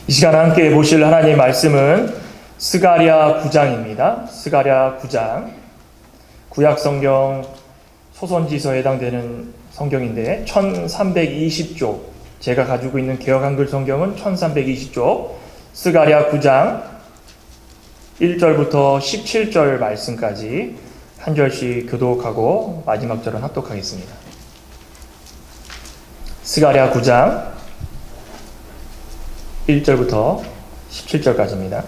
이 시간 함께 보실 하나님의 말씀은 스가랴 9장입니다. 스가랴 9장. 구약 성경 소선지서에 해당되는 성경인데 1320쪽, 제가 가지고 있는 개역 한글 성경은 1320쪽, 스가랴 9장 1절부터 17절 말씀까지 한 절씩 교독하고 마지막 절은 합독하겠습니다. 스가랴 9장 1절부터 17절까지입니다.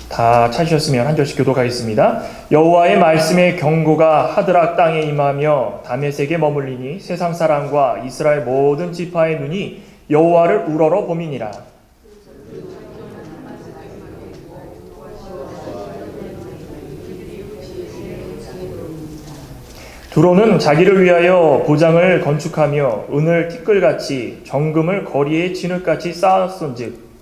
다 찾으셨으면 한 절씩 교독하겠습니다. 여호와의 말씀의 경고가 하드락 땅에 임하며 다메섹에 머물리니 세상 사람과 이스라엘 모든 지파의 눈이 여호와를 우러러 봄이니라. 두로는 자기를 위하여 보장을 건축하며 은을 티끌같이 정금을 거리에 진흙같이 쌓았은즉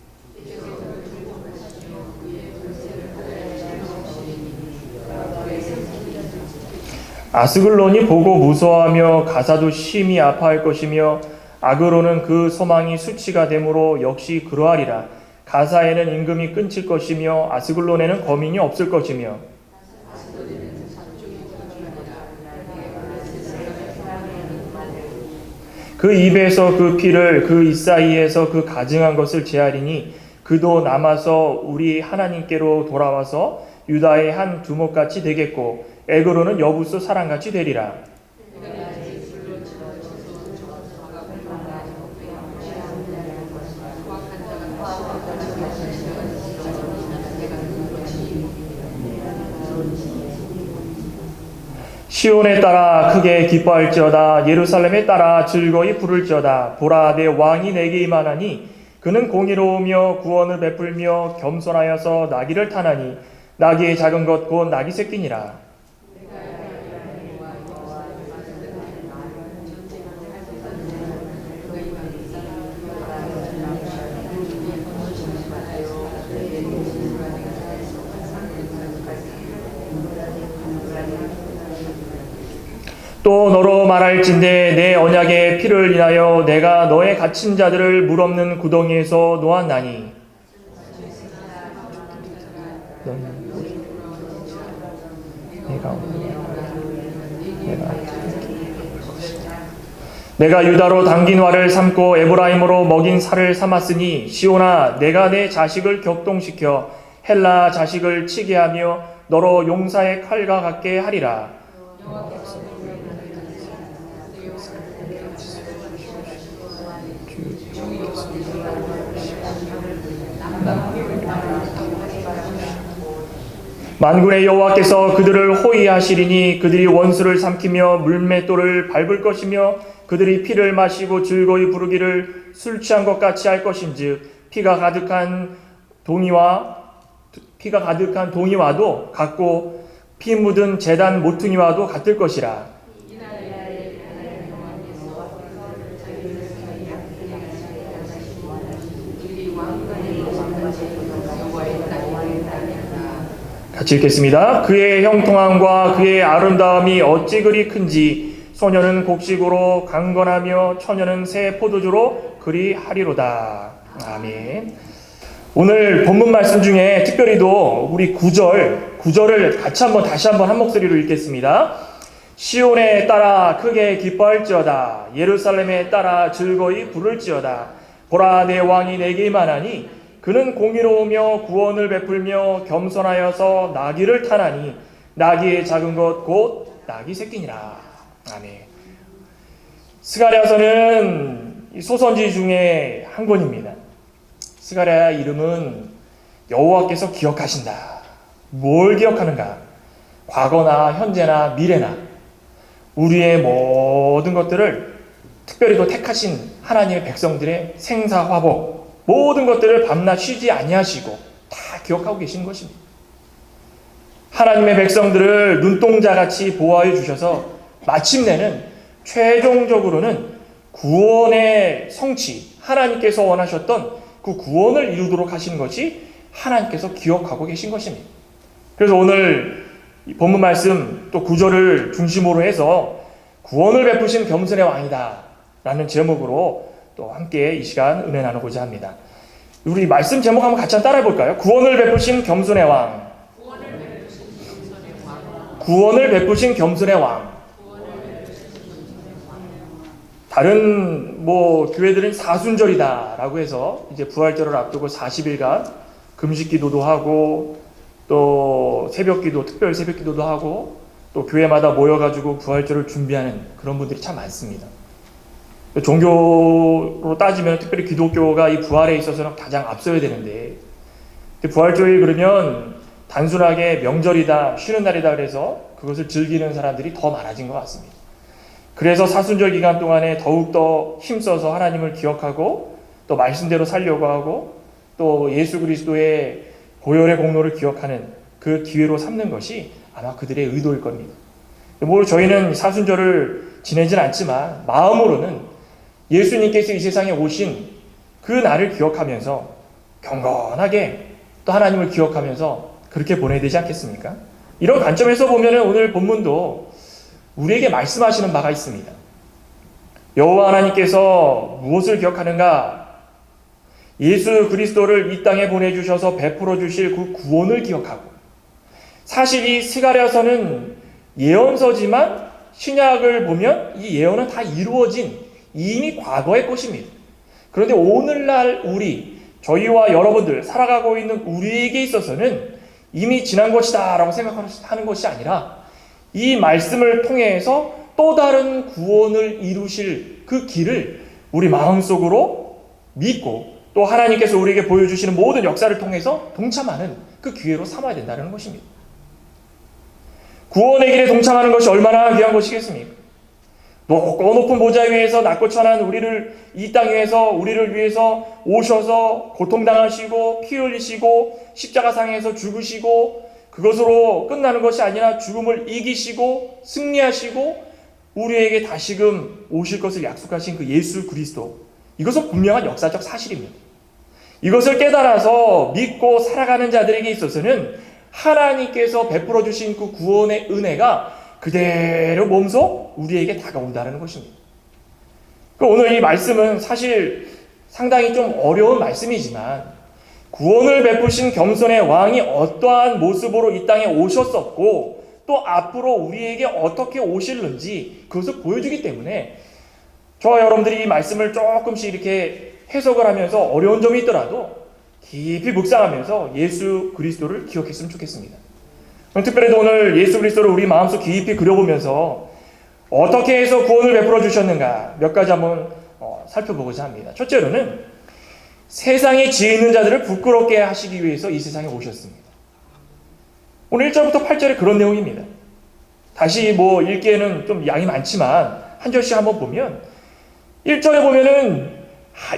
아스글론이 보고 무서워하며 가사도 심히 아파할 것이며 아그로는 그 소망이 수치가 되므로 역시 그러하리라. 가사에는 임금이 끊칠 것이며 아스글론에는 거민이 없을 것이며 그 입에서 그 피를 그 이사이에서 그 가증한 것을 제하리니 그도 남아서 우리 하나님께로 돌아와서 유다의 한 두목같이 되겠고 에그로는 여부수 사람같이 되리라. 시온에 따라 크게 기뻐할지어다. 예루살렘에 따라 즐거이 부를지어다. 보라, 내 왕이 내게 임하나니 그는 공의로우며 구원을 베풀며 겸손하여서 나귀를 타나니 나귀의 작은 것 곧 나귀 새끼니라. 또 너로 말할진대 내 언약의 피를 인하여 내가 너의 갇힌 자들을 물 없는 구덩이에서 놓았나니 내가 유다로 당긴 활을 삼고 에브라임으로 먹인 살을 삼았으니 시온아, 내가 내 자식을 격동시켜 헬라 자식을 치게 하며 너로 용사의 칼과 같게 하리라. 만군의 여호와께서 그들을 호위하시리니 그들이 원수를 삼키며 물맷돌을 밟을 것이며 그들이 피를 마시고 즐거이 부르기를 술 취한 것 같이 할 것인즉 피가 가득한 동이와도 같고 피 묻은 제단 모퉁이와도 같을 것이라. 같이 읽겠습니다. 그의 형통함과 그의 아름다움이 어찌 그리 큰지 소녀는 곡식으로 강건하며 처녀는 새 포도주로 그리 하리로다. 아멘. 오늘 본문 말씀 중에 특별히도 우리 9절을 다시 한번 한 목소리로 읽겠습니다. 시온에 따라 크게 기뻐할지어다. 예루살렘에 따라 즐거이 부를지어다. 보라, 내 왕이 내게 임하나니 그는 공의로우며 구원을 베풀며 겸손하여서 나귀를 타나니 나귀의 작은 것 곧 나귀 새끼니라. 아멘. 스가랴서는 소선지 중에 한 권입니다. 스가랴 이름은 여호와께서 기억하신다. 뭘 기억하는가? 과거나 현재나 미래나 우리의 모든 것들을 특별히 또 택하신 하나님의 백성들의 생사화복 모든 것들을 밤낮 쉬지 아니하시고 다 기억하고 계신 것입니다. 하나님의 백성들을 눈동자같이 보호해 주셔서 마침내는 최종적으로는 구원의 성취, 하나님께서 원하셨던 그 구원을 이루도록 하신 것이 하나님께서 기억하고 계신 것입니다. 그래서 오늘 본문 말씀 또 9절을 중심으로 해서 구원을 베푸신 겸손의 왕이다 라는 제목으로 또 함께 이 시간 은혜 나누고자 합니다. 우리 말씀 제목 한번 같이 따라해 볼까요? 구원을 베푸신 겸손의 왕. 구원을 베푸신 겸손의 왕. 다른 교회들은 사순절이다라고 해서 이제 부활절을 앞두고 40일간 금식 기도도 하고 또 새벽기도, 특별 새벽기도도 하고 또 교회마다 모여가지고 부활절을 준비하는 그런 분들이 참 많습니다. 종교로 따지면 특별히 기독교가 이 부활에 있어서는 가장 앞서야 되는데 부활절이 그러면 단순하게 명절이다, 쉬는 날이다 그래서 그것을 즐기는 사람들이 더 많아진 것 같습니다. 그래서 사순절 기간 동안에 더욱더 힘써서 하나님을 기억하고 또 말씀대로 살려고 하고 또 예수 그리스도의 보혈의 공로를 기억하는 그 기회로 삼는 것이 아마 그들의 의도일 겁니다. 저희는 사순절을 지내진 않지만 마음으로는 예수님께서 이 세상에 오신 그 날을 기억하면서 경건하게 또 하나님을 기억하면서 그렇게 보내야 되지 않겠습니까? 이런 관점에서 보면 오늘 본문도 우리에게 말씀하시는 바가 있습니다. 여호와 하나님께서 무엇을 기억하는가? 예수 그리스도를 이 땅에 보내주셔서 베풀어 주실 그 구원을 기억하고, 사실 이 스가랴서는 예언서지만 신약을 보면 이 예언은 다 이루어진 이미 과거의 것입니다. 그런데 오늘날 저희와 여러분들 살아가고 있는 우리에게 있어서는 이미 지난 것이다 라고 생각하는 것이 아니라 이 말씀을 통해서 또 다른 구원을 이루실 그 길을 우리 마음속으로 믿고 또 하나님께서 우리에게 보여주시는 모든 역사를 통해서 동참하는 그 기회로 삼아야 된다는 것입니다. 구원의 길에 동참하는 것이 얼마나 귀한 것이겠습니까? 높은 보좌 위에서 낮고 천한 우리를 이 땅 위에서 우리를 위해서 오셔서 고통당하시고 피 흘리시고 십자가상에서 죽으시고 그것으로 끝나는 것이 아니라 죽음을 이기시고 승리하시고 우리에게 다시금 오실 것을 약속하신 그 예수 그리스도, 이것은 분명한 역사적 사실입니다. 이것을 깨달아서 믿고 살아가는 자들에게 있어서는 하나님께서 베풀어 주신 그 구원의 은혜가 그대로 몸소 우리에게 다가온다는 것입니다. 오늘 이 말씀은 사실 상당히 좀 어려운 말씀이지만 구원을 베푸신 겸손의 왕이 어떠한 모습으로 이 땅에 오셨었고 또 앞으로 우리에게 어떻게 오실는지 그것을 보여주기 때문에 저와 여러분들이 이 말씀을 조금씩 이렇게 해석을 하면서 어려운 점이 있더라도 깊이 묵상하면서 예수 그리스도를 기억했으면 좋겠습니다. 특별히 오늘 예수 그리스도를 우리 마음속 깊이 그려보면서 어떻게 해서 구원을 베풀어 주셨는가 몇 가지 한번 살펴보고자 합니다. 첫째로는 세상에 지혜 있는 자들을 부끄럽게 하시기 위해서 이 세상에 오셨습니다. 오늘 1절부터 8절에 그런 내용입니다. 다시 읽기에는 좀 양이 많지만 한 절씩 한번 보면 1절에 보면은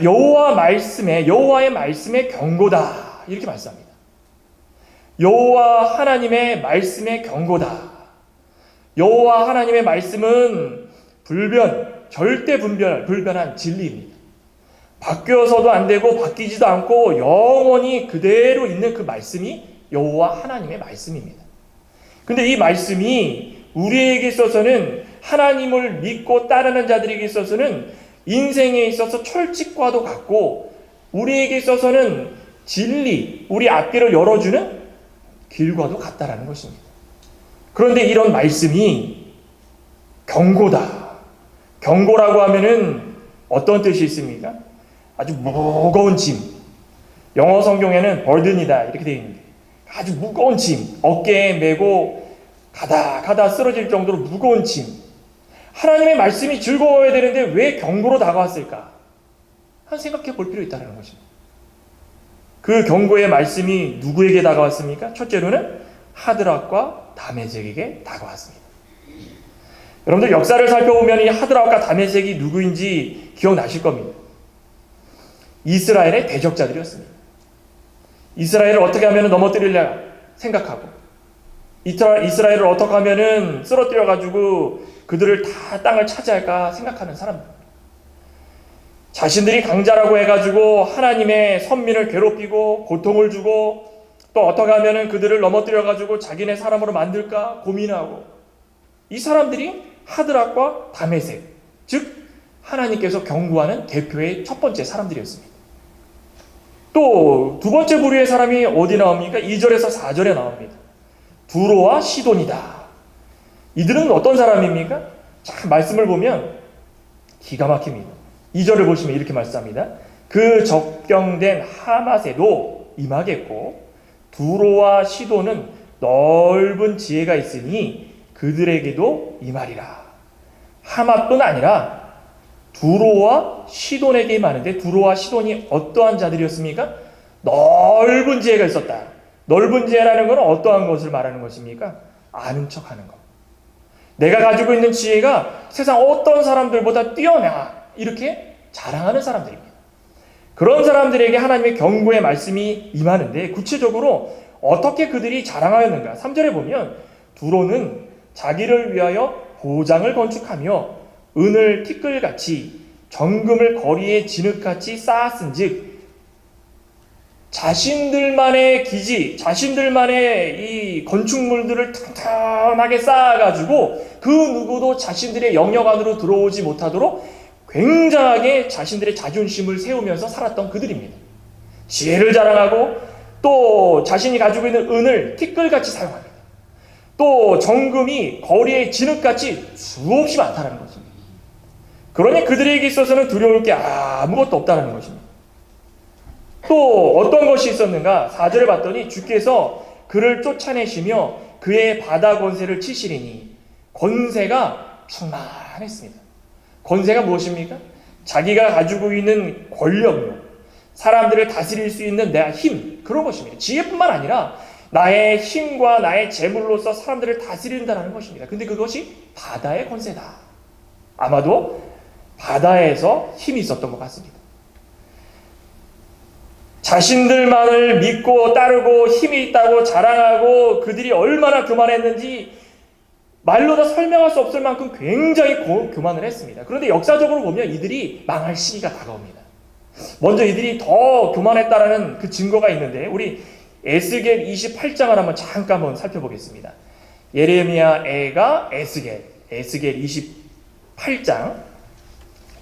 여호와의 말씀의 경고다 이렇게 말씀합니다. 여호와 하나님의 말씀의 경고다. 여호와 하나님의 말씀은 절대 불변한 진리입니다. 바뀌어서도 안 되고 바뀌지도 않고 영원히 그대로 있는 그 말씀이 여호와 하나님의 말씀입니다. 근데 이 말씀이 우리에게 있어서는 하나님을 믿고 따르는 자들에게 있어서는 인생에 있어서 철칙과도 같고 우리에게 있어서는 진리, 우리 앞길을 열어주는 길과도 같다라는 것입니다. 그런데 이런 말씀이 경고다. 경고라고 하면은 어떤 뜻이 있습니까? 아주 무거운 짐. 영어 성경에는 burden이다 이렇게 되어 있는데 아주 무거운 짐, 어깨에 메고 가다 쓰러질 정도로 무거운 짐. 하나님의 말씀이 즐거워야 되는데 왜 경고로 다가왔을까? 한 생각해 볼 필요 있다는 것입니다. 그 경고의 말씀이 누구에게 다가왔습니까? 첫째로는 하드락과 다메섹에게 다가왔습니다. 여러분들 역사를 살펴보면 이 하드락과 다메섹이 누구인지 기억나실 겁니다. 이스라엘의 대적자들이었습니다. 이스라엘을 어떻게 하면 넘어뜨리려 생각하고 이스라엘을 어떻게 하면 쓰러뜨려가지고 그들을 다 땅을 차지할까 생각하는 사람들. 자신들이 강자라고 해가지고 하나님의 선민을 괴롭히고 고통을 주고 또 어떻게 하면 그들을 넘어뜨려가지고 자기네 사람으로 만들까 고민하고 이 사람들이 하드락과 다메섹, 즉 하나님께서 경고하는 대표의 첫 번째 사람들이었습니다. 또 두 번째 부류의 사람이 어디 나옵니까? 2절에서 4절에 나옵니다. 두로와 시돈이다. 이들은 어떤 사람입니까? 자, 말씀을 보면 기가 막힙니다. 2절을 보시면 이렇게 말씀합니다. 그 적경된 하맛에도 임하겠고 두로와 시돈은 넓은 지혜가 있으니 그들에게도 임하리라. 하맛뿐 아니라 두로와 시돈에게 임하는데, 두로와 시돈이 어떠한 자들이었습니까? 넓은 지혜가 있었다. 넓은 지혜라는 것은 어떠한 것을 말하는 것입니까? 아는 척하는 것. 내가 가지고 있는 지혜가 세상 어떤 사람들보다 뛰어나, 이렇게 자랑하는 사람들입니다. 그런 사람들에게 하나님의 경고의 말씀이 임하는데, 구체적으로 어떻게 그들이 자랑하였는가? 3절에 보면 두로는 자기를 위하여 보장을 건축하며 은을 티끌같이 정금을 거리에 진흙같이 쌓았은즉 자신들만의 기지, 자신들만의 이 건축물들을 튼튼하게 쌓아가지고 그 누구도 자신들의 영역 안으로 들어오지 못하도록 굉장하게 자신들의 자존심을 세우면서 살았던 그들입니다. 지혜를 자랑하고 또 자신이 가지고 있는 은을 티끌같이 사용합니다. 또 정금이 거리에 진흙같이 수없이 많다는 것입니다. 그러니 그들에게 있어서는 두려울 게 아무것도 없다는 것입니다. 또 어떤 것이 있었는가? 4절을 봤더니 주께서 그를 쫓아내시며 그의 바다 권세를 치시리니, 권세가 충만했습니다. 권세가 무엇입니까? 자기가 가지고 있는 권력력, 사람들을 다스릴 수 있는 내 힘, 그런 것입니다. 지혜뿐만 아니라 나의 힘과 나의 재물로서 사람들을 다스린다는 것입니다. 근데 그것이 바다의 권세다. 아마도 바다에서 힘이 있었던 것 같습니다. 자신들만을 믿고 따르고 힘이 있다고 자랑하고 그들이 얼마나 교만했는지 말로 다 설명할 수 없을 만큼 굉장히 교만을 했습니다. 그런데 역사적으로 보면 이들이 망할 시기가 다가옵니다. 먼저 이들이 더 교만했다라는 그 증거가 있는데, 우리 에스겔 28장을 한번 잠깐 살펴보겠습니다. 예레미야 애가 에스겔 28장.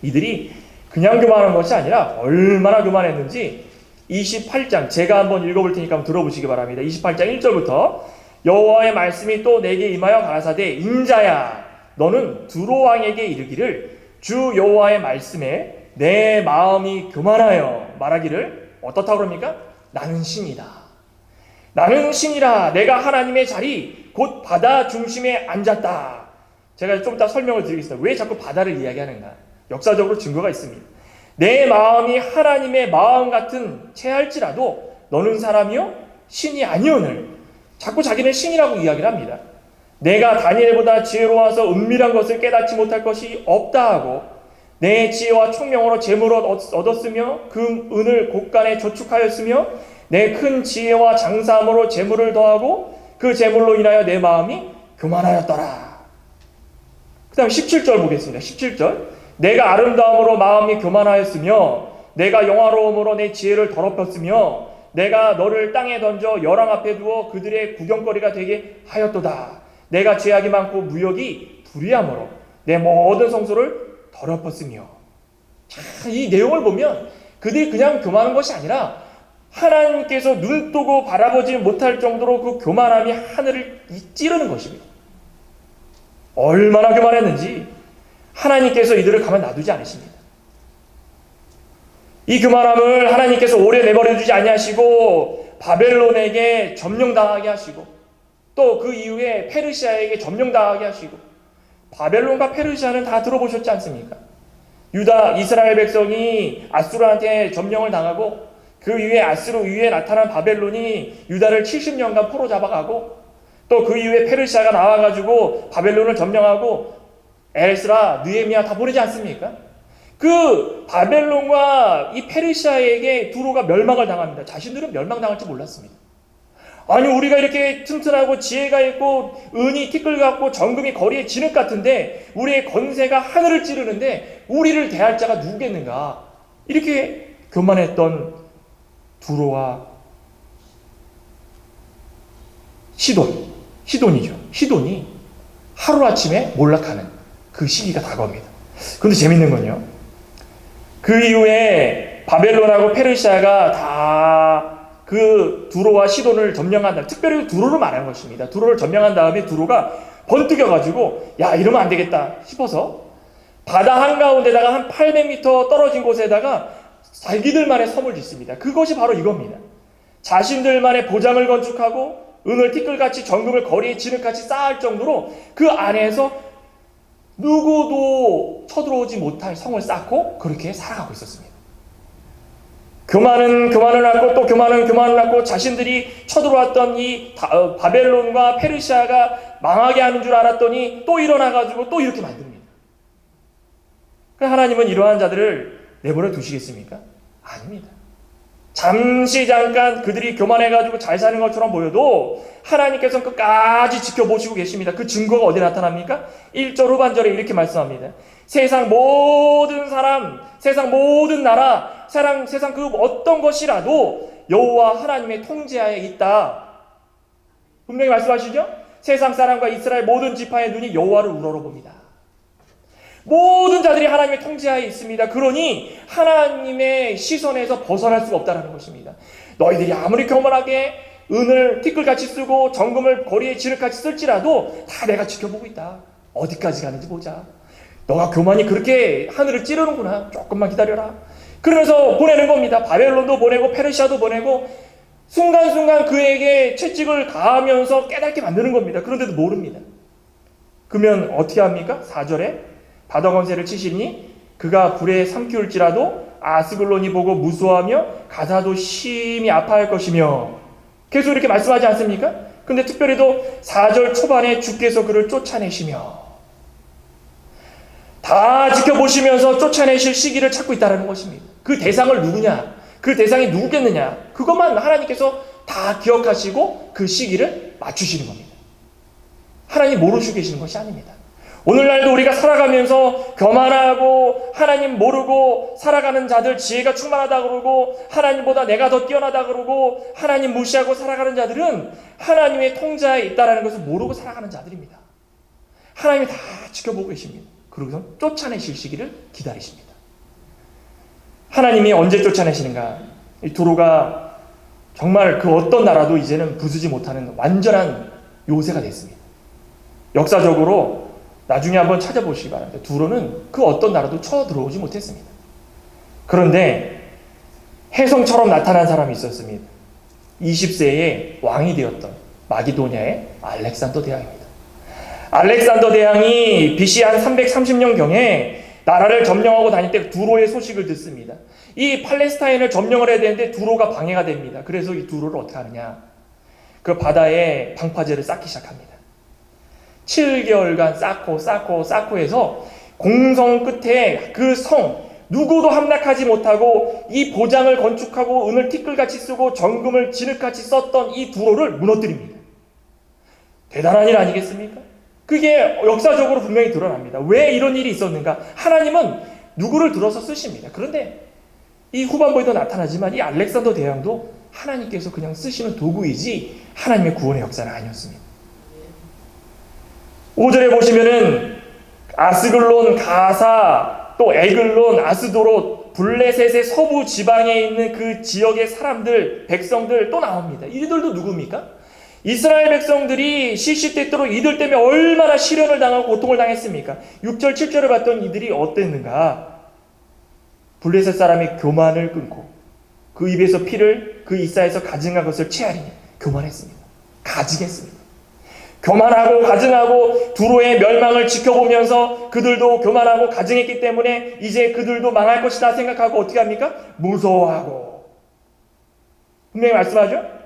이들이 그냥 교만한 것이 아니라 얼마나 교만했는지 28장 제가 한번 읽어볼 테니까 한번 들어보시기 바랍니다. 28장 1절부터 여호와의 말씀이 또 내게 임하여 가라사대, 인자야 너는 두로 왕에게 이르기를 주 여호와의 말씀에 내 마음이 교만하여 말하기를 어떻다고 그럽니까? 나는 신이다. 나는 신이라. 내가 하나님의 자리 곧 바다 중심에 앉았다. 제가 좀 이따 설명을 드리겠습니다. 왜 자꾸 바다를 이야기하는가? 역사적으로 증거가 있습니다. 내 마음이 하나님의 마음 같은 채할지라도 너는 사람이요 신이 아니오늘. 자꾸 자기는 신이라고 이야기를 합니다. 내가 다니엘보다 지혜로워서 은밀한 것을 깨닫지 못할 것이 없다 하고 내 지혜와 총명으로 재물을 얻었으며 금, 은을 곳간에 저축하였으며 내 큰 지혜와 장사함으로 재물을 더하고 그 재물로 인하여 내 마음이 교만하였더라. 그 다음 17절 보겠습니다. 17절 내가 아름다움으로 마음이 교만하였으며 내가 영화로움으로 내 지혜를 더럽혔으며 내가 너를 땅에 던져 열왕 앞에 두어 그들의 구경거리가 되게 하였도다. 내가 죄악이 많고 무역이 불의함으로 내 모든 성소를 더럽혔으며. 자, 이 내용을 보면 그들이 그냥 교만한 것이 아니라 하나님께서 눈 뜨고 바라보지 못할 정도로 그 교만함이 하늘을 찌르는 것입니다. 얼마나 교만했는지 하나님께서 이들을 가만 놔두지 않으십니다. 이 교만함을 하나님께서 오래 내버려 두지 아니하시고 바벨론에게 점령당하게 하시고 또 그 이후에 페르시아에게 점령당하게 하시고. 바벨론과 페르시아는 다 들어보셨지 않습니까? 유다 이스라엘 백성이 아수르한테 점령을 당하고 그 이후에 아수르 위에 나타난 바벨론이 유다를 70년간 포로 잡아가고 또 그 이후에 페르시아가 나와가지고 바벨론을 점령하고 에스라, 느헤미야 다 보내지 않습니까? 그 바벨론과 이 페르시아에게 두로가 멸망을 당합니다. 자신들은 멸망당할 줄 몰랐습니다. 아니 우리가 이렇게 튼튼하고 지혜가 있고 은이 티끌 같고 정금이 거리에 진흙 같은데 우리의 권세가 하늘을 찌르는데 우리를 대할 자가 누구겠는가? 이렇게 교만했던 두로와 시돈이죠. 시돈이 하루아침에 몰락하는 그 시기가 다가옵니다. 근데 재밌는 건요, 그 이후에 바벨론하고 페르시아가 다 그 두로와 시돈을 점령한 다음에, 특별히 두로를 말하는 것입니다. 두로를 점령한 다음에 두로가 번뜩여가지고 야, 이러면 안 되겠다 싶어서 바다 한가운데다가 한 800m 떨어진 곳에다가 자기들만의 섬을 짓습니다. 그것이 바로 이겁니다. 자신들만의 보장을 건축하고 은을 티끌같이 정금을 거리에 진흙같이 쌓을 정도로 그 안에서 누구도 쳐들어오지 못할 성을 쌓고 그렇게 살아가고 있었습니다. 교만은 교만을 낳고 또 교만은 교만을 낳고 자신들이 쳐들어왔던 이 바벨론과 페르시아가 망하게 하는 줄 알았더니 또 일어나가지고 또 이렇게 만듭니다. 하나님은 이러한 자들을 내버려 두시겠습니까? 아닙니다. 잠깐 그들이 교만해가지고 잘 사는 것처럼 보여도 하나님께서는 끝까지 지켜보시고 계십니다. 그 증거가 어디에 나타납니까? 1절 후반절에 이렇게 말씀합니다. 세상 모든 사람, 세상 모든 나라, 세상 그 어떤 것이라도 여호와 하나님의 통제하에 있다. 분명히 말씀하시죠? 세상 사람과 이스라엘 모든 지파의 눈이 여호와를 우러러봅니다. 모든 자들이 하나님의 통제하에 있습니다. 그러니 하나님의 시선에서 벗어날 수가 없다는 것입니다. 너희들이 아무리 교만하게 은을 티끌같이 쓰고 정금을 거리에 진흙같이 쓸지라도 다 내가 지켜보고 있다. 어디까지 가는지 보자. 너가 교만이 그렇게 하늘을 찌르는구나. 조금만 기다려라. 그러면서 보내는 겁니다. 바벨론도 보내고 페르시아도 보내고 순간순간 그에게 채찍을 가하면서 깨닫게 만드는 겁니다. 그런데도 모릅니다. 그러면 어떻게 합니까? 4절에 바다 권세를 치시니 그가 불에 삼키울지라도 아스글론이 보고 무서워하며 가사도 심히 아파할 것이며, 계속 이렇게 말씀하지 않습니까? 근데 특별히도 4절 초반에 주께서 그를 쫓아내시며, 다 지켜보시면서 쫓아내실 시기를 찾고 있다는 것입니다. 그 대상을 누구냐, 그 대상이 누구겠느냐, 그것만 하나님께서 다 기억하시고 그 시기를 맞추시는 겁니다. 하나님 모르시고 계시는 것이 아닙니다. 오늘날도 우리가 살아가면서 교만하고 하나님 모르고 살아가는 자들, 지혜가 충만하다 그러고 하나님보다 내가 더 뛰어나다 그러고 하나님 무시하고 살아가는 자들은 하나님의 통제하에 있다는 것을 모르고 살아가는 자들입니다. 하나님이 다 지켜보고 계십니다. 그러고서 쫓아내실 시기를 기다리십니다. 하나님이 언제 쫓아내시는가? 이 두로가 정말 그 어떤 나라도 이제는 부수지 못하는 완전한 요새가 됐습니다. 역사적으로 나중에 한번 찾아보시기 바랍니다. 두로는 그 어떤 나라도 쳐들어오지 못했습니다. 그런데 혜성처럼 나타난 사람이 있었습니다. 20세에 왕이 되었던 마기도냐의 알렉산더 대왕입니다. 알렉산더 대왕이 BC 한 330년경에 나라를 점령하고 다닐 때 두로의 소식을 듣습니다. 이 팔레스타인을 점령을 해야 되는데 두로가 방해가 됩니다. 그래서 이 두로를 어떻게 하느냐? 그 바다에 방파제를 쌓기 시작합니다. 7개월간 쌓고 해서 공성 끝에 그 성, 누구도 함락하지 못하고 이 보장을 건축하고 은을 티끌같이 쓰고 정금을 진흙같이 썼던 이 두로를 무너뜨립니다. 대단한 일 아니겠습니까? 그게 역사적으로 분명히 드러납니다. 왜 이런 일이 있었는가? 하나님은 누구를 들어서 쓰십니다. 그런데 이 후반부에도 나타나지만 이 알렉산더 대왕도 하나님께서 그냥 쓰시는 도구이지 하나님의 구원의 역사는 아니었습니다. 5절에 보시면은 아스글론, 가사, 또 에글론, 아스도롯, 블레셋의 서부 지방에 있는 그 지역의 사람들, 백성들 또 나옵니다. 이들도 누굽니까? 이스라엘 백성들이 시시때때로 이들 때문에 얼마나 시련을 당하고 고통을 당했습니까? 6절, 7절을 봤던 이들이 어땠는가? 블레셋 사람이 교만을 끊고 그 입에서 피를 그 이사에서 가증한 것을 채하리니 교만했습니다. 가증했습니다. 교만하고 가증하고 두로의 멸망을 지켜보면서 그들도 교만하고 가증했기 때문에 이제 그들도 망할 것이다 생각하고 어떻게 합니까? 무서워하고. 분명히 말씀하죠?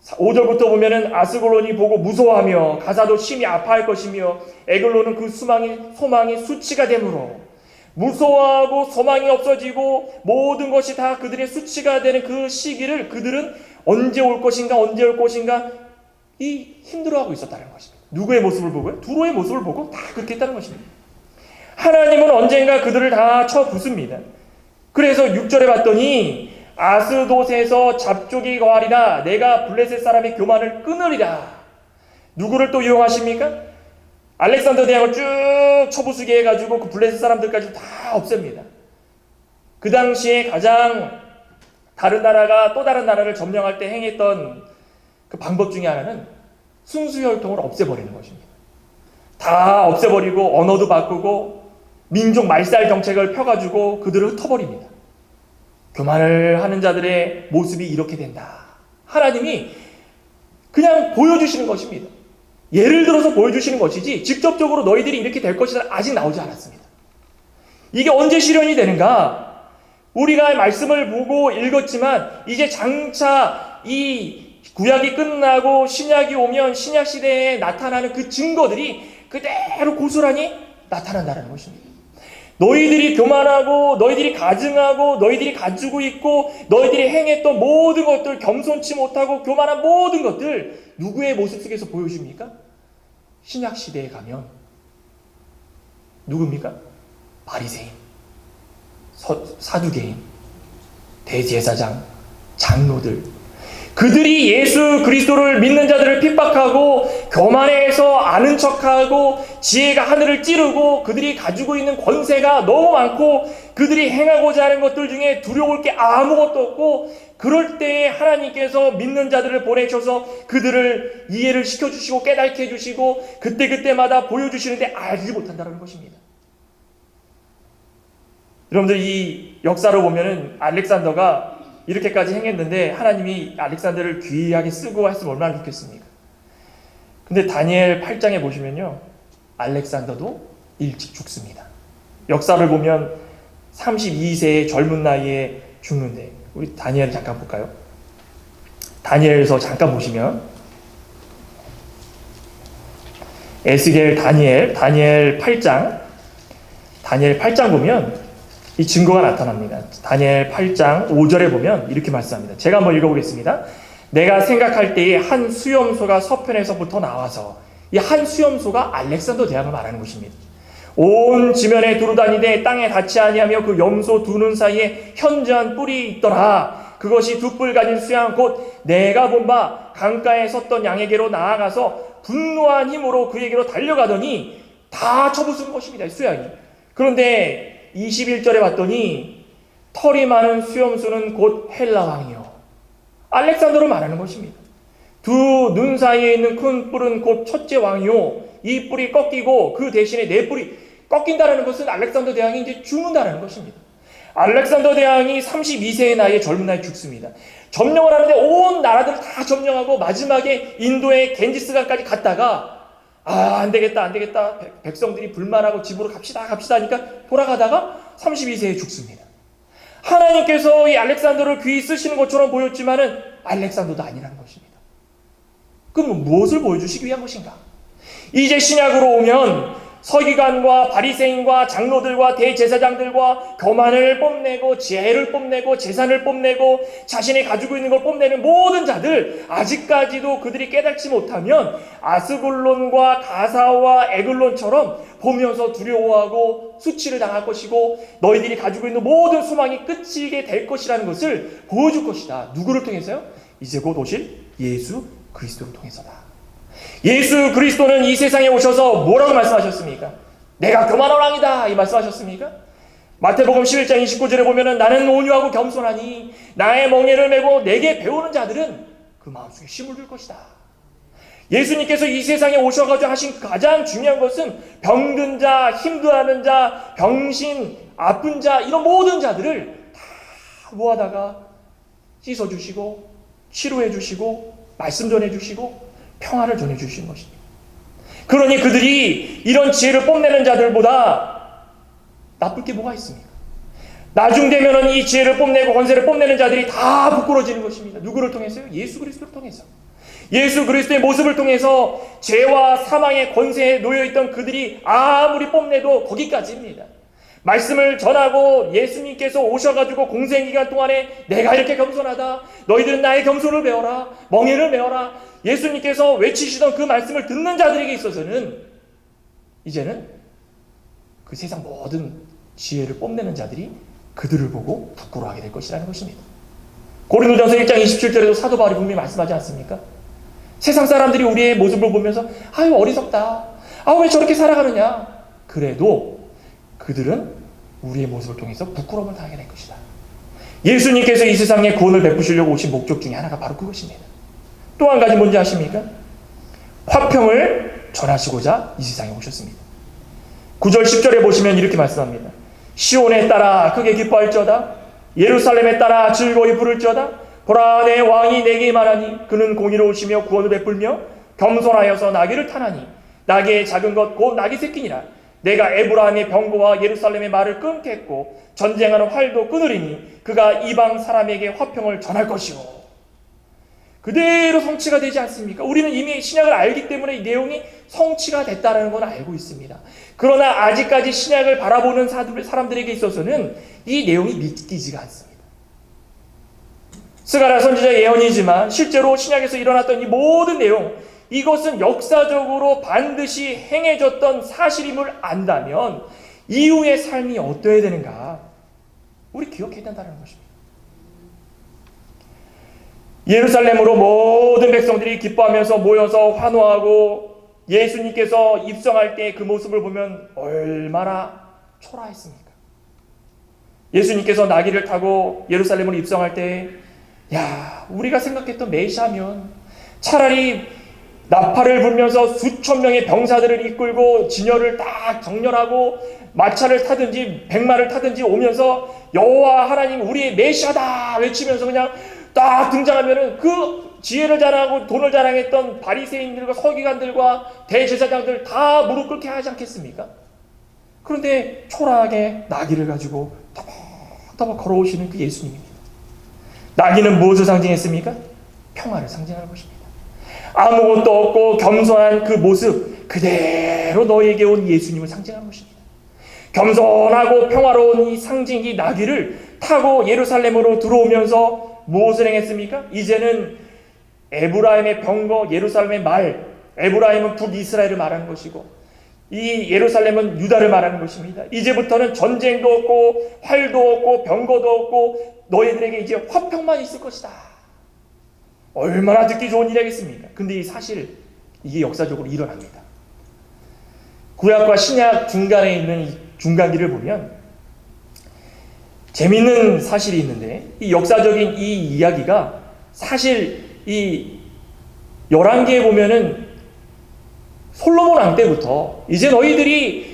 5절부터 보면은 아스글론이 보고 무서워하며 가사도 심히 아파할 것이며 에글론은 그 소망이 수치가 되므로, 무서워하고 소망이 없어지고 모든 것이 다 그들의 수치가 되는 그 시기를 그들은 언제 올 것인가 이 힘들어하고 있었다는 것입니다. 누구의 모습을 보고요? 두로의 모습을 보고 다 그렇게 했다는 것입니다. 하나님은 언젠가 그들을 다 쳐부숩니다. 그래서 6절에 봤더니 아스돗에서 잡족이 거하리라. 내가 블레셋 사람의 교만을 끊으리라. 누구를 또 이용하십니까? 알렉산더 대왕을 쭉 쳐부수게 해가지고 그 블레셋 사람들까지 다 없앱니다. 그 당시에 가장 다른 나라가 또 다른 나라를 점령할 때 행했던 그 방법 중에 하나는 순수혈통을 없애버리는 것입니다. 다 없애버리고 언어도 바꾸고 민족 말살 정책을 펴가지고 그들을 흩어버립니다. 교만을 하는 자들의 모습이 이렇게 된다. 하나님이 그냥 보여주시는 것입니다. 예를 들어서 보여주시는 것이지 직접적으로 너희들이 이렇게 될 것이다 아직 나오지 않았습니다. 이게 언제 실현이 되는가? 우리가 말씀을 보고 읽었지만 이제 장차 이 구약이 끝나고 신약이 오면 신약 시대에 나타나는 그 증거들이 그대로 고스란히 나타난다는 것입니다. 너희들이 교만하고 너희들이 가증하고 너희들이 가지고 있고 너희들이 행했던 모든 것들, 겸손치 못하고 교만한 모든 것들 누구의 모습 속에서 보여줍니까? 신약 시대에 가면 누굽니까? 바리새인, 사두개인, 대제사장, 장로들, 그들이 예수 그리스도를 믿는 자들을 핍박하고 교만해서 아는 척하고 지혜가 하늘을 찌르고 그들이 가지고 있는 권세가 너무 많고 그들이 행하고자 하는 것들 중에 두려울 게 아무것도 없고 그럴 때에 하나님께서 믿는 자들을 보내셔서 그들을 이해를 시켜주시고 깨닫게 해주시고 그때그때마다 보여주시는데 알지 못한다는 것입니다. 여러분들 이 역사를 보면은 알렉산더가 이렇게까지 행했는데 하나님이 알렉산더를 귀하게 쓰고 했으면 얼마나 좋겠습니까? 근데 다니엘 8장에 보시면요, 알렉산더도 일찍 죽습니다. 역사를 보면 32세의 젊은 나이에 죽는데 우리 다니엘 잠깐 볼까요? 다니엘서 잠깐 보시면 에스겔, 다니엘 8장 보면 이 증거가 나타납니다. 다니엘 8장 5절에 보면 이렇게 말씀합니다. 제가 한번 읽어보겠습니다. 내가 생각할 때에 한 수염소가 서편에서부터 나와서 이 한 수염소가 알렉산더 대왕을 말하는 것입니다. 온 지면에 두루다니되 땅에 닿지 아니하며 그 염소 두 눈 사이에 현저한 뿔이 있더라. 그것이 두 뿔 가진 수양 곧 내가 본 바 강가에 섰던 양에게로 나아가서 분노한 힘으로 그에게로 달려가더니 다 쳐부수는 것입니다. 수양이. 그런데 21절에 봤더니 털이 많은 수염소는 곧 헬라 왕이요, 알렉산더로 말하는 것입니다. 두 눈 사이에 있는 큰 뿔은 곧 첫째 왕이요, 이 뿔이 꺾이고 그 대신에 네 뿔이 꺾인다는 것은 알렉산더 대왕이 이제 죽는다는 것입니다. 알렉산더 대왕이 32세의 나이에 젊은 나이에 죽습니다. 점령을 하는데 온 나라들을 다 점령하고 마지막에 인도의 겐지스강까지 갔다가 안 되겠다. 백성들이 불만하고 집으로 갑시다 하니까 돌아가다가 32세에 죽습니다. 하나님께서 이 알렉산더를 귀히 쓰시는 것처럼 보였지만은 알렉산더도 아니라는 것입니다. 그럼 무엇을 보여주시기 위한 것인가? 이제 신약으로 오면 서기관과 바리새인과 장로들과 대제사장들과 교만을 뽐내고 지혜를 뽐내고 재산을 뽐내고 자신이 가지고 있는 걸 뽐내는 모든 자들, 아직까지도 그들이 깨닫지 못하면 아스글론과 가사와 에글론처럼 보면서 두려워하고 수치를 당할 것이고 너희들이 가지고 있는 모든 소망이 끝이게 될 것이라는 것을 보여줄 것이다. 누구를 통해서요? 이제 곧 오실 예수 그리스도를 통해서다. 예수 그리스도는 이 세상에 오셔서 뭐라고 말씀하셨습니까? 내가 교만한 왕이다 이 말씀하셨습니까? 마태복음 11장 29절에 보면은 나는 온유하고 겸손하니 나의 멍에를 메고 내게 배우는 자들은 그 마음속에 쉼을 줄 것이다. 예수님께서 이 세상에 오셔가지고 하신 가장 중요한 것은 병든 자, 힘들어하는 자, 병신, 아픈 자 이런 모든 자들을 다 모아다가 씻어주시고 치료해주시고 말씀 전해주시고 평화를 전해주신 것입니다. 그러니 그들이 이런 지혜를 뽐내는 자들보다 나쁠 게 뭐가 있습니까? 나중 되면은 이 지혜를 뽐내고 권세를 뽐내는 자들이 다 부끄러지는 것입니다. 누구를 통해서요? 예수 그리스도를 통해서. 예수 그리스도의 모습을 통해서 죄와 사망의 권세에 놓여있던 그들이 아무리 뽐내도 거기까지입니다. 말씀을 전하고 예수님께서 오셔가지고 공생기간 동안에 내가 이렇게 겸손하다, 너희들은 나의 겸손을 배워라, 멍에를 메워라, 예수님께서 외치시던 그 말씀을 듣는 자들에게 있어서는 이제는 그 세상 모든 지혜를 뽐내는 자들이 그들을 보고 부끄러워하게 될 것이라는 것입니다. 고린도전서 1장 27절에도 사도 바울이 분명히 말씀하지 않습니까? 세상 사람들이 우리의 모습을 보면서 아유 어리석다, 아, 왜 저렇게 살아가느냐? 그래도 그들은 우리의 모습을 통해서 부끄러움을 당하게 될 것이다. 예수님께서 이 세상에 구원을 베푸시려고 오신 목적 중에 하나가 바로 그것입니다. 또 한 가지 뭔지 아십니까? 화평을 전하시고자 이 세상에 오셨습니다. 9절 10절에 보시면 이렇게 말씀합니다. 시온에 따라 크게 기뻐할지어다. 예루살렘에 따라 즐거이 부를지어다. 보라, 내 왕이 내게 말하니 그는 공의로우시며 구원을 베풀며 겸손하여서 나귀를 타나니 나귀의 작은 것 곧 나귀 새끼니라. 내가 에브라임의 병거와 예루살렘의 말을 끊겠고 전쟁하는 활도 끊으리니 그가 이방 사람에게 화평을 전할 것이고. 그대로 성취가 되지 않습니까? 우리는 이미 신약을 알기 때문에 이 내용이 성취가 됐다는 건 알고 있습니다. 그러나 아직까지 신약을 바라보는 사람들에게 있어서는 이 내용이 믿기지가 않습니다. 스가랴 선지자의 예언이지만 실제로 신약에서 일어났던 이 모든 내용, 이것은 역사적으로 반드시 행해졌던 사실임을 안다면 이후의 삶이 어떠해야 되는가? 우리 기억해야 된다는 것입니다. 예루살렘으로 모든 백성들이 기뻐하면서 모여서 환호하고 예수님께서 입성할 때 그 모습을 보면 얼마나 초라했습니까? 예수님께서 나귀를 타고 예루살렘으로 입성할 때, 야, 우리가 생각했던 메시아면 차라리 나팔을 불면서 수천 명의 병사들을 이끌고 진열을 딱 정렬하고 마차를 타든지 백마를 타든지 오면서 여호와 하나님 우리의 메시아다 외치면서 그냥 딱 등장하면은 그 지혜를 자랑하고 돈을 자랑했던 바리새인들과 서기관들과 대제사장들 다 무릎 꿇게 하지 않겠습니까? 그런데 초라하게 나귀를 가지고 터벅터벅 걸어오시는 그 예수님입니다. 나귀는 무엇을 상징했습니까? 평화를 상징하는 것입니다. 아무것도 없고 겸손한 그 모습 그대로 너에게 온 예수님을 상징하는 것입니다. 겸손하고 평화로운 이 상징이 나귀를 타고 예루살렘으로 들어오면서 무엇을 행했습니까? 이제는 에브라임의 병거, 예루살렘의 말, 에브라임은 북이스라엘을 말하는 것이고 이 예루살렘은 유다를 말하는 것입니다. 이제부터는 전쟁도 없고 활도 없고 병거도 없고 너희들에게 이제 화평만 있을 것이다. 얼마나 듣기 좋은 일이겠습니까? 근데 이 사실 이게 역사적으로 일어납니다. 구약과 신약 중간에 있는 이 중간기를 보면 재밌는 사실이 있는데 이 역사적인 이 이야기가 사실 이 열왕기에 보면은 솔로몬 왕 때부터 이제 너희들이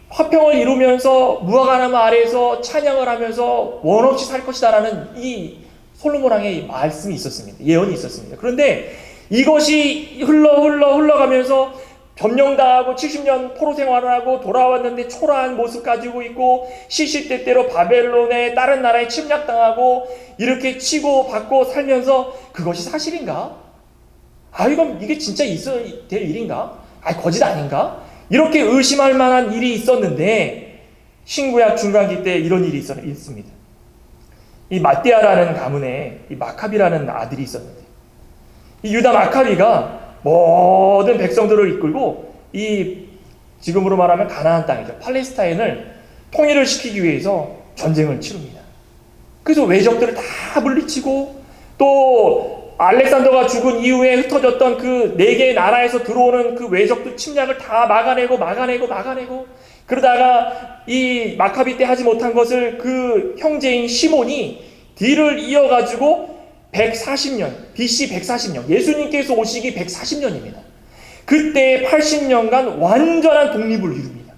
화평을 이루면서 무화과나무 아래에서 찬양을 하면서 원 없이 살 것이다라는 이 솔로몬 왕의 말씀이 있었습니다. 예언이 있었습니다. 그런데 이것이 흘러가면서 점령당하고 70년 포로 생활을 하고 돌아왔는데 초라한 모습 가지고 있고 시시때때로 바벨론의 다른 나라에 침략당하고 이렇게 치고 받고 살면서 그것이 사실인가? 아, 이게 진짜 있어야 될 일인가? 아, 거짓 아닌가? 이렇게 의심할 만한 일이 있었는데 신구약 중간기 때 이런 일이 있습니다. 이 마띠아라는 가문에 이 마카비라는 아들이 있었는데 이 유다 마카비가 모든 백성들을 이끌고 이 지금으로 말하면 가나안 땅이죠. 팔레스타인을 통일을 시키기 위해서 전쟁을 치릅니다. 그래서 외적들을 다 물리치고 또 알렉산더가 죽은 이후에 흩어졌던 그 4개의 나라에서 들어오는 그 외적들 침략을 다 막아내고 그러다가 이 마카비 때 하지 못한 것을 그 형제인 시몬이 뒤를 이어가지고 140년, BC 140년, 예수님께서 오시기 140년입니다. 그때 80년간 완전한 독립을 이룹니다.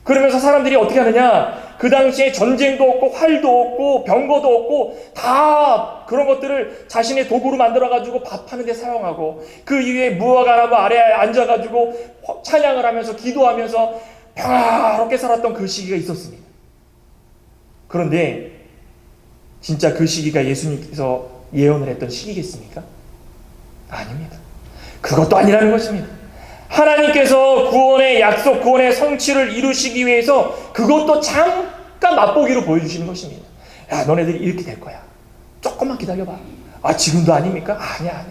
그러면서 사람들이 어떻게 하느냐? 그 당시에 전쟁도 없고 활도 없고 병거도 없고 다 그런 것들을 자신의 도구로 만들어가지고 밥하는 데 사용하고 그 이후에 무화과나무 아래에 앉아가지고 찬양을 하면서 기도하면서 평화롭게 살았던 그 시기가 있었습니다. 그런데 진짜 그 시기가 예수님께서 예언을 했던 시기겠습니까? 아닙니다. 그것도 아니라는 것입니다. 하나님께서 구원의 약속, 구원의 성취를 이루시기 위해서 그것도 잠깐 맛보기로 보여주시는 것입니다. 야, 너네들이 이렇게 될 거야. 조금만 기다려봐. 아, 지금도 아닙니까? 아니야.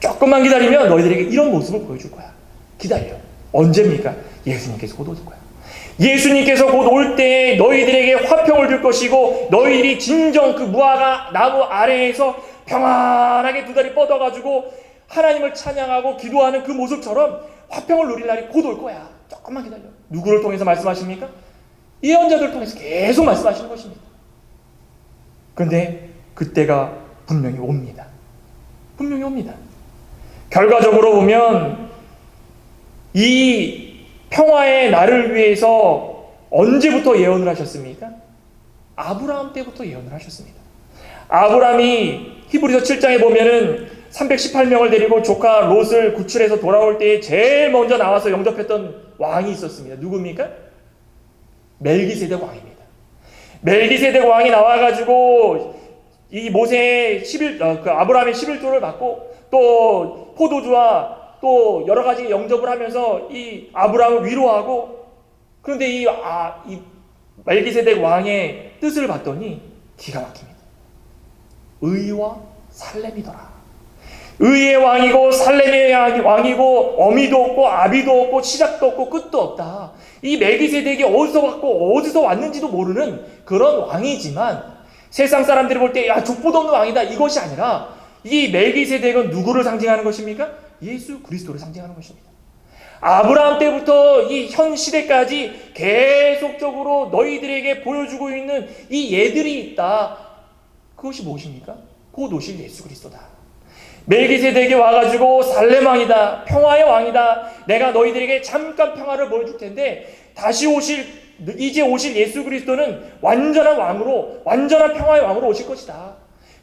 조금만 기다리면 너희들에게 이런 모습을 보여줄 거야. 기다려. 언제입니까? 예수님께서 곧 올 거야. 예수님께서 곧 올 때 너희들에게 화평을 줄 것이고 너희들이 진정 그 무화과 나무 아래에서 평안하게 두 다리 뻗어가지고 하나님을 찬양하고 기도하는 그 모습처럼 화평을 누릴 날이 곧 올 거야. 조금만 기다려. 누구를 통해서 말씀하십니까? 예언자들을 통해서 계속 말씀하시는 것입니다. 그런데 그때가 분명히 옵니다. 분명히 옵니다. 결과적으로 보면 이 평화의 날을 위해서 언제부터 예언을 하셨습니까? 아브라함 때부터 예언을 하셨습니다. 아브라함이 히브리서 7장에 보면은 318명을 데리고 조카 롯을 구출해서 돌아올 때에 제일 먼저 나와서 영접했던 왕이 있었습니다. 누굽니까? 멜기세덱 왕입니다. 멜기세덱 왕이 나와가지고 이 모세의 아브라함의 11조를 받고 또 포도주와 또 여러 가지 영접을 하면서 이 아브라함을 위로하고, 그런데 이 멜기세덱 왕의 뜻을 봤더니 기가 막힙니다. 의와 살렘이더라. 의의 왕이고 살렘의 왕이고 어미도 없고 아비도 없고 시작도 없고 끝도 없다. 이 멜기세덱이 어디서 왔고 어디서 왔는지도 모르는 그런 왕이지만 세상 사람들이 볼 때 야 족보도 없는 왕이다 이것이 아니라 이 멜기세덱은 누구를 상징하는 것입니까? 예수 그리스도를 상징하는 것입니다. 아브라함 때부터 이 현 시대까지 계속적으로 너희들에게 보여주고 있는 이 예들이 있다. 그것이 무엇입니까? 곧 오실 예수 그리스도다. 멜기세덱이 와가지고 살렘 왕이다, 평화의 왕이다, 내가 너희들에게 잠깐 평화를 보여줄 텐데 이제 오실 예수 그리스도는 완전한 왕으로, 완전한 평화의 왕으로 오실 것이다.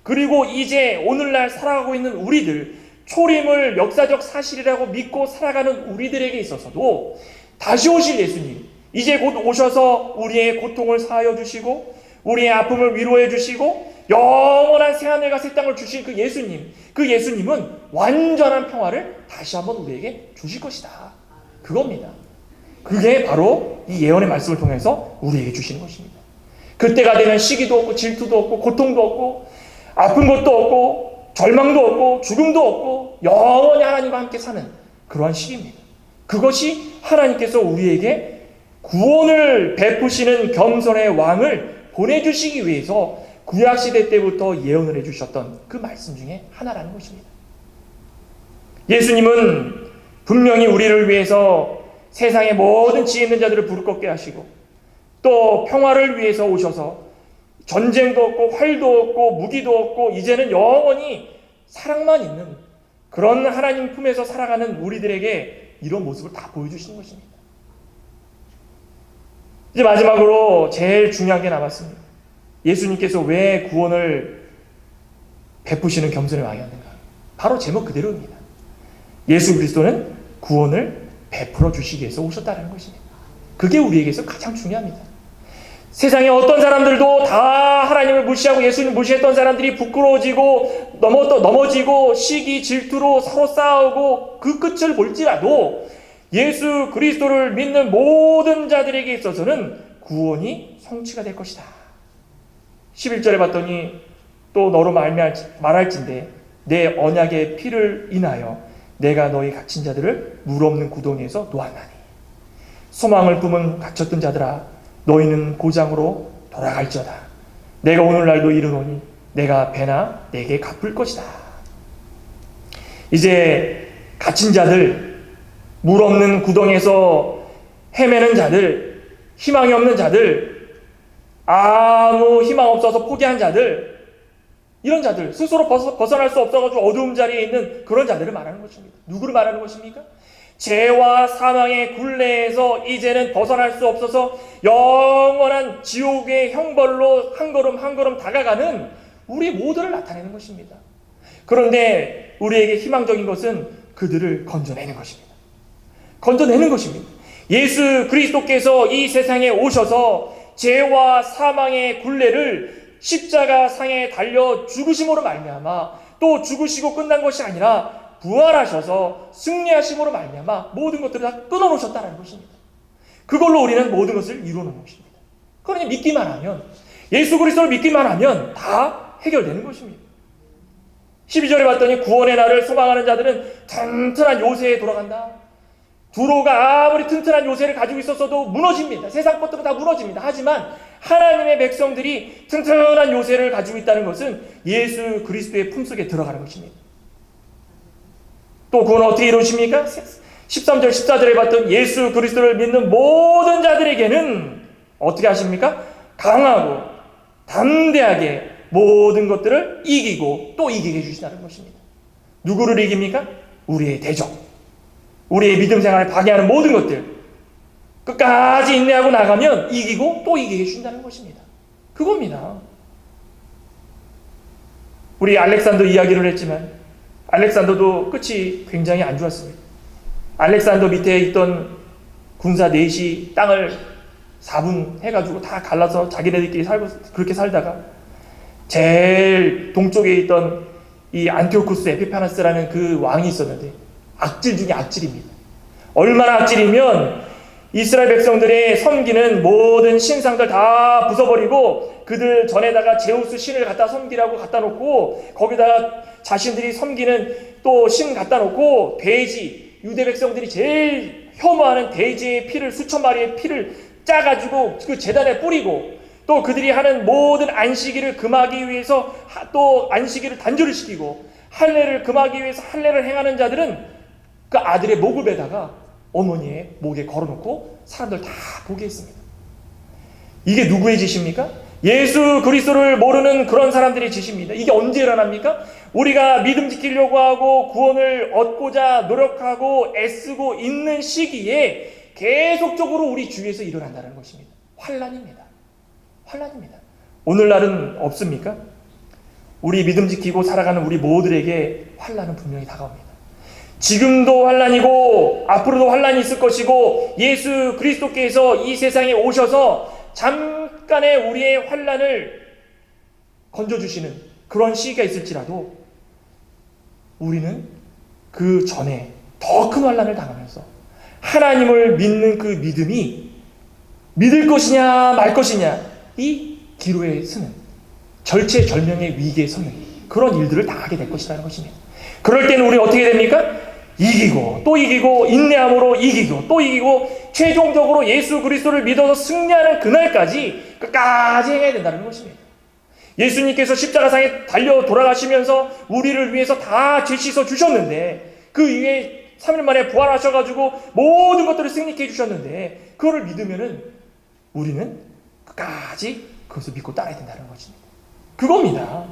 그리고 이제 오늘날 살아가고 있는 우리들, 초림을 역사적 사실이라고 믿고 살아가는 우리들에게 있어서도 다시 오실 예수님, 이제 곧 오셔서 우리의 고통을 사하여 주시고 우리의 아픔을 위로해 주시고 영원한 새하늘과 새 땅을 주신 그 예수님은 완전한 평화를 다시 한번 우리에게 주실 것이다. 그겁니다. 그게 바로 이 예언의 말씀을 통해서 우리에게 주시는 것입니다. 그때가 되면 시기도 없고 질투도 없고 고통도 없고 아픈 것도 없고 절망도 없고 죽음도 없고 영원히 하나님과 함께 사는 그러한 시기입니다. 그것이 하나님께서 우리에게 구원을 베푸시는 겸손의 왕을 보내주시기 위해서 구약시대 때부터 예언을 해주셨던 그 말씀 중에 하나라는 것입니다. 예수님은 분명히 우리를 위해서 세상의 모든 지혜 있는 자들을 부르 꺾게 하시고 또 평화를 위해서 오셔서 전쟁도 없고 활도 없고 무기도 없고 이제는 영원히 사랑만 있는 그런 하나님 품에서 살아가는 우리들에게 이런 모습을 다 보여주시는 것입니다. 이제 마지막으로 제일 중요한 게 남았습니다. 예수님께서 왜 구원을 베푸시는 겸손의 왕이었는가? 바로 제목 그대로입니다. 예수 그리스도는 구원을 베풀어 주시기 위해서 오셨다는 것입니다. 그게 우리에게서 가장 중요합니다. 세상에 어떤 사람들도 다 하나님을 무시하고 예수님을 무시했던 사람들이 부끄러워지고 넘어지고 시기 질투로 서로 싸우고 그 끝을 볼지라도 예수 그리스도를 믿는 모든 자들에게 있어서는 구원이 성취가 될 것이다. 11절에 봤더니 또 너로 말할진대 내 언약의 피를 인하여 내가 너희 갇힌 자들을 물 없는 구덩이에서 놓았나니 소망을 품은 갇혔던 자들아 너희는 고장으로 돌아갈지어다. 내가 오늘날도 이르노니 내가 배나 내게 갚을 것이다. 이제 갇힌 자들, 물 없는 구덩이에서 헤매는 자들, 희망이 없는 자들, 아무 희망 없어서 포기한 자들, 이런 자들, 스스로 벗어날 수 없어가지고 어두움 자리에 있는 그런 자들을 말하는 것입니다. 누구를 말하는 것입니까? 죄와 사망의 굴레에서 이제는 벗어날 수 없어서 영원한 지옥의 형벌로 한 걸음 한 걸음 다가가는 우리 모두를 나타내는 것입니다. 그런데 우리에게 희망적인 것은 그들을 건져내는 것입니다. 건져내는 것입니다. 예수 그리스도께서 이 세상에 오셔서 죄와 사망의 굴레를 십자가 상에 달려 죽으심으로 말미암아 또 죽으시고 끝난 것이 아니라 부활하셔서 승리하심으로 말미암아 모든 것들을 다 끊어놓으셨다는 것입니다. 그걸로 우리는 모든 것을 이루는 것입니다. 그러니 믿기만 하면, 예수 그리스도를 믿기만 하면 다 해결되는 것입니다. 12절에 봤더니 구원의 날을 소망하는 자들은 튼튼한 요새에 돌아간다. 두로가 아무리 튼튼한 요새를 가지고 있었어도 무너집니다. 세상 것들은 다 무너집니다. 하지만 하나님의 백성들이 튼튼한 요새를 가지고 있다는 것은 예수 그리스도의 품속에 들어가는 것입니다. 또 그건 어떻게 이루어집니까? 13절 14절에 봤던 예수 그리스도를 믿는 모든 자들에게는 어떻게 하십니까? 강하고 담대하게 모든 것들을 이기고 또 이기게 해주신다는 것입니다. 누구를 이깁니까? 우리의 대적, 우리의 믿음 생활을 방해하는 모든 것들 끝까지 인내하고 나가면 이기고 또 이기게 해주신다는 것입니다. 그겁니다. 우리 알렉산더 이야기를 했지만 알렉산더도 끝이 굉장히 안 좋았습니다. 알렉산더 밑에 있던 군사 넷이 땅을 4분 해가지고 다 갈라서 자기네들끼리 살고 그렇게 살다가 제일 동쪽에 있던 이 안티오쿠스 에피파네스라는 그 왕이 있었는데 악질 중에 악질입니다. 얼마나 악질이면 이스라엘 백성들의 섬기는 모든 신상들 다 부숴버리고 그들 전에다가 제우스 신을 갖다 섬기라고 갖다 놓고 거기다가 자신들이 섬기는 또 신 갖다 놓고 돼지, 유대 백성들이 제일 혐오하는 돼지의 피를 수천 마리의 피를 짜가지고 그 제단에 뿌리고 또 그들이 하는 모든 안식일을 금하기 위해서 또 안식일을 단절을 시키고 할례를 금하기 위해서 할례를 행하는 자들은 그 아들의 목을 베다가 어머니의 목에 걸어놓고 사람들 다 보게 했습니다. 이게 누구의 짓입니까? 예수 그리스도를 모르는 그런 사람들의 짓입니다. 이게 언제 일어납니까? 우리가 믿음 지키려고 하고 구원을 얻고자 노력하고 애쓰고 있는 시기에 계속적으로 우리 주위에서 일어난다는 것입니다. 환난입니다. 환난입니다. 오늘날은 없습니까? 우리 믿음 지키고 살아가는 우리 모두에게 환난은 분명히 다가옵니다. 지금도 환난이고 앞으로도 환난이 있을 것이고 예수 그리스도께서 이 세상에 오셔서 잠깐의 우리의 환난을 건져주시는 그런 시기가 있을지라도 우리는 그 전에 더 큰 환난을 당하면서 하나님을 믿는 그 믿음이 믿을 것이냐 말 것이냐 이 기로에 서는 절체절명의 위기에 서는 그런 일들을 당하게 될 것이라는 것입니다. 그럴 때는 우리 어떻게 됩니까? 이기고 또 이기고 인내함으로 이기고 또 이기고 최종적으로 예수 그리스도를 믿어서 승리하는 그날까지 끝까지 행해야 된다는 것입니다. 예수님께서 십자가상에 달려 돌아가시면서 우리를 위해서 다 죄 씻어 주셨는데 그 이후에 3일 만에 부활하셔가지고 모든 것들을 승리케 해주셨는데 그거를 믿으면은 우리는 끝까지 그것을 믿고 따라야 된다는 것입니다. 그겁니다.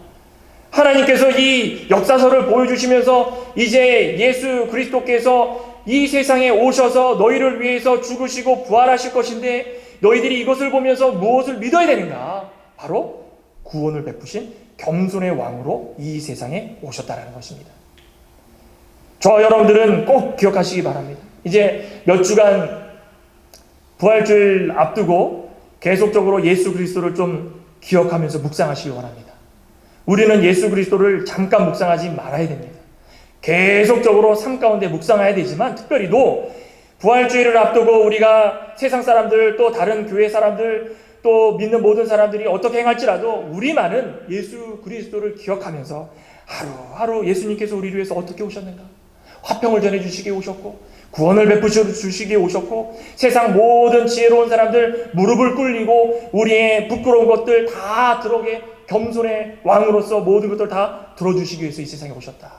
하나님께서 이 역사서를 보여주시면서 이제 예수 그리스도께서 이 세상에 오셔서 너희를 위해서 죽으시고 부활하실 것인데 너희들이 이것을 보면서 무엇을 믿어야 되는가? 바로 구원을 베푸신 겸손의 왕으로 이 세상에 오셨다는 것입니다. 저와 여러분들은 꼭 기억하시기 바랍니다. 이제 몇 주간 부활주일 앞두고 계속적으로 예수 그리스도를 좀 기억하면서 묵상하시기 원합니다. 우리는 예수 그리스도를 잠깐 묵상하지 말아야 됩니다. 계속적으로 삶 가운데 묵상해야 되지만 특별히도 부활주의를 앞두고 우리가 세상 사람들 또 다른 교회 사람들 또 믿는 모든 사람들이 어떻게 행할지라도 우리만은 예수 그리스도를 기억하면서 하루하루 예수님께서 우리를 위해서 어떻게 오셨는가? 화평을 전해주시기에 오셨고 구원을 베푸셔 주시기에 오셨고 세상 모든 지혜로운 사람들 무릎을 꿇리고 우리의 부끄러운 것들 다 들어오게 겸손의 왕으로서 모든 것들 다 들어주시기 위해서 이 세상에 오셨다.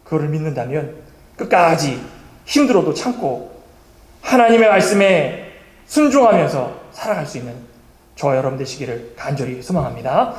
그거를 믿는다면 끝까지 힘들어도 참고 하나님의 말씀에 순종하면서 살아갈 수 있는 저와 여러분 되시기를 간절히 소망합니다.